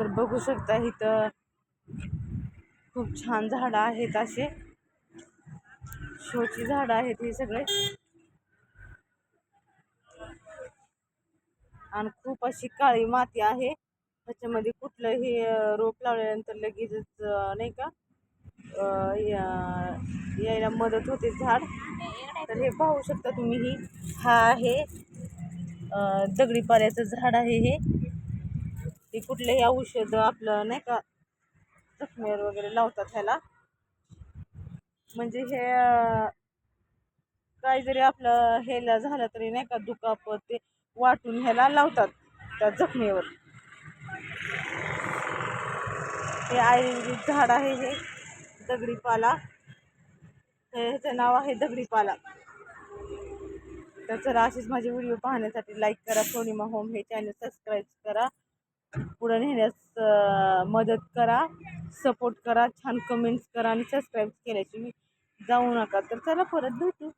तर बघू शकता इथं खूप छान झाडं आहेत, असे शोची झाडं आहेत हे सगळे, आणि खूप अशी काळी माती आहे. त्याच्यामध्ये कुठलंही रोप लावल्यानंतर लगेचच नाही का यायला मदत होते झाड. तर हे पाहू शकता तुम्ही, हा आहे दगडी पाल्याचं झाड आहे. हे कुठलंही औषध आपलं नाही का जखमेवर वगैरे लावतात ह्याला. म्हणजे हे काही जरी आपलं ह्याला झालं तरी नाही का दुखापत, ते वाटून ह्याला लावतात त्या जखमेवर. हे आयुर्वेदिक झाड आहे, हे दगडी पाला, ह्याचं नाव आहे दगडी पाला. तर चला, असेच माझे व्हिडिओ पाहण्यासाठी लाईक करा, पौर्णिमा होम हे चॅनल सबस्क्राईब करा, पुढे नेण्यास मदत करा, सपोर्ट करा, छान कमेंट्स करा, आणि सबस्क्राईब केल्याची जाऊ नका. तर चला, परत भेटू.